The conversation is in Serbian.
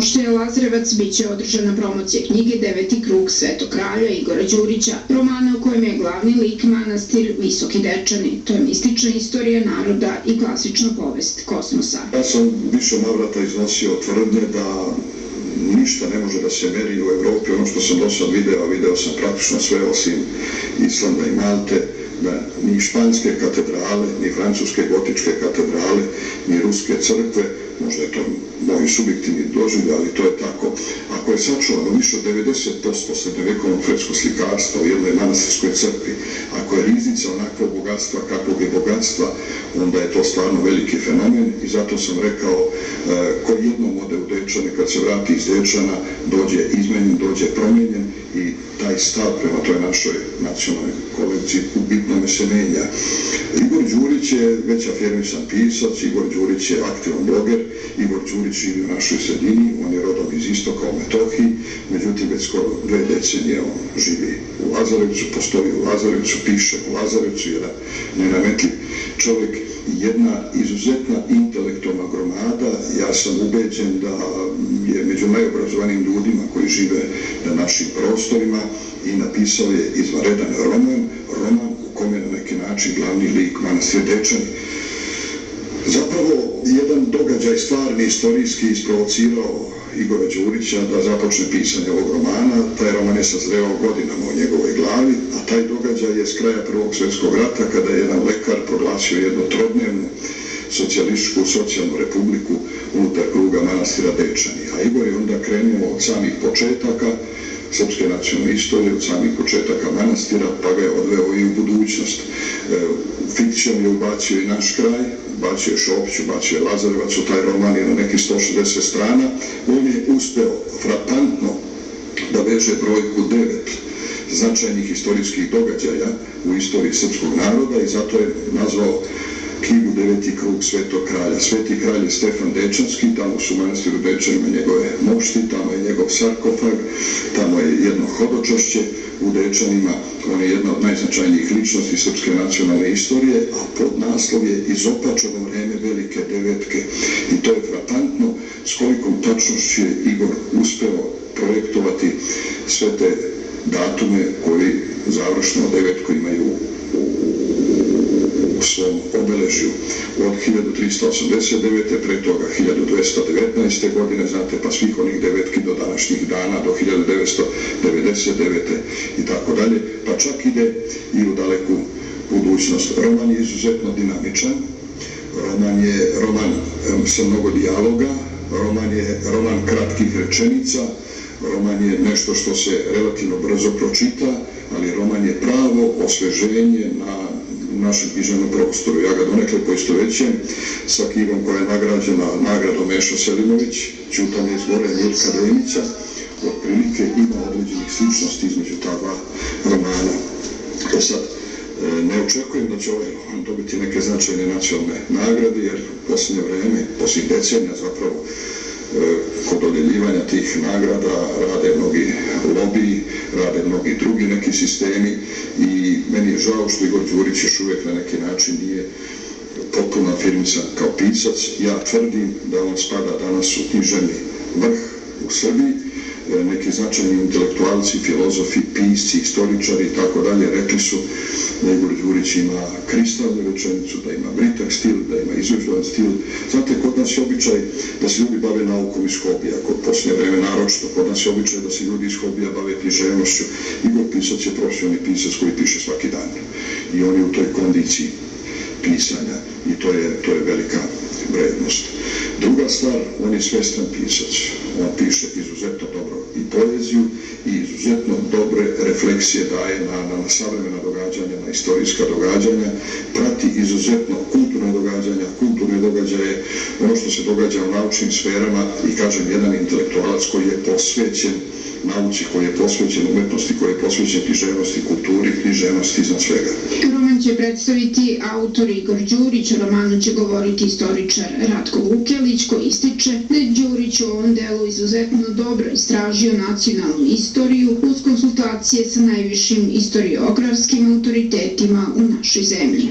Moštoje Lazarevac biće održana promocija knjige Deveti krug Svetog kralja Igora Đurića, romana u kojem je glavni lik manastir Visoki Dečani. To je mistična istorija naroda i klasična povest kosmosa. Ja sam više navrata iznosio tvrdnje da ništa ne može da se meri u Evropi. Ono što sam do sad video sam praktično sve osim Islanda i Malte, da ni španjske katedrale, ni francuske gotičke katedrale, ni ruske crkve, možda je to moj subjektivni doživljaj, ali to je tako. Ako je sačuvano više od 90% srednjovjekovnog fretskog slikarstva u jednoj manastirskoj crkvi, ako je riznica onakvog bogatstva kakvog je bogatstva, onda je to stvarno veliki fenomen i zato sam rekao ko jednom ode u Dečane, kad se vrati iz Dečana, dođe izmenjen, dođe promijenjen i taj stav prema toj našoj nacionalnoj kolekciji u bitnome se menja. Igor Đurić je već afirmisan pisac, Igor Đurić je aktivan bloger, Igor Đurić živi u našoj sredini, on je rodom iz istoka u Metohiji, međutim već skoro 2 decenije on živi u Lazarevcu, postoji u Lazarevcu, piše u Lazarevcu, jedan nenametljiv čovjek, jedna izuzetna intelektualna gromada. Ja sam ubeđen da je među najobrazovanijim ljudima koji žive na našim prostorima i napisao je izvanredan roman u kome je na neki način glavni lik manastir Dečani. Zapravo, jedan događaj stvarni, istorijski isprovocirao Igora Đurića da započne pisanje ovog romana. Taj roman je sazreo godinama u njegovoj glavi, a taj događaj je s kraja Prvog svjetskog rata, kada je jedan lekar proglasio jednu trodnevnu socijalističku socijalnu republiku unutar kruga manastira Dečani. A Igor je onda krenuo od samih početaka srpske nacionalne istorije, od samih početaka manastira, pa ga je odveo i u budućnost. Fikcijom je ubacio i naš kraj, bacio je Šopić, bacio je Lazarevac, u taj roman je na nekih 160 strana. On je uspeo frapantno da veže brojku 9 značajnih istorijskih događaja u istoriji srpskog naroda i zato je nazvao knjigu Deveti krug Svetog kralja. Sveti kralj je Stefan Dečanski, tamo su u manastiru Dečanima njegove mošti, tamo je njegov sarkofag, tamo je jedno hodočašće u Dečanima, on je jedna od najznačajnijih ličnosti srpske nacionalne istorije, a podnaslov je Izopačeno vreme velike devetke. I to je frapantno s kolikom tačnošću je Igor uspeo projektovati sve te datume koji završno devetku imaju u svom obeležju. Od 1389. pre toga 1219. godine, znate, pa svih onih devetki do današnjih dana, do 1999. i tako dalje, pa čak ide i u daleku budućnost. Roman je izuzetno dinamičan, roman je roman sa mnogo dijaloga, roman je roman kratkih rečenica, roman je nešto što se relativno brzo pročita, ali roman je pravo osveženje na našem književnom prostoru. Ja ga donekle poistovećujem sa knjigom koja je nagrađena nagradom Meša Selimović, Ćutanje iz gore Mirka Demića. Otprilike ima određenih sličnosti između ta dva romana. Sad, ne očekujem da će ovaj roman dobiti neke značajne nacionalne nagrade, jer u posljednje vreme, posljednjih decenija zapravo, kod dodjeljivanja tih nagrada rade mnogi lobiji, rade mnogi drugi neki sistemi i meni je žao što Igor Đurić još uvijek na neki način nije potpuno afirmisan kao pisac. Ja tvrdim da on spada danas u književni vrh u Srbiji. Neki značajni intelektualci, filozofi, pisci, istoričari i tako dalje rekli su da Igor Đurić ima kristalnu rečenicu, da ima britak stil, da ima izvježdovan stil. Znate, kod nas je običaj da se ljudi bave naukom iz hobija, kod posljednje vreme naročito, kod nas je običaj da se ljudi iz hobija bave književnošću. Igor pisac je profesionalni pisac koji piše svaki dan i on je u toj kondiciji pisanja i to je velika vrednost. Druga stvar, on je svestan pisac. On piše izuzetno dobro i poeziju i izuzetno dobre refleksije daje na savremena događanja, na istorijska događanja, prati izuzetno kulturne događaje, ono što se događa u naučnim sferama i kažem jedan intelektualac koji je posvećen nauci, koji je posvećen umetnosti, koji je posvećen književnosti, kulturi, književnosti iznad svega. Roman će predstaviti autor Igor Đurić, o romanu će govoriti istoričar Ratko Vukelić, koji ističe da je Đurić u ovom delu izuzetno dobro istražio nacionalnu istoriju uz konsultacije sa najvišim istoriografskim autoritetima u našoj zemlji.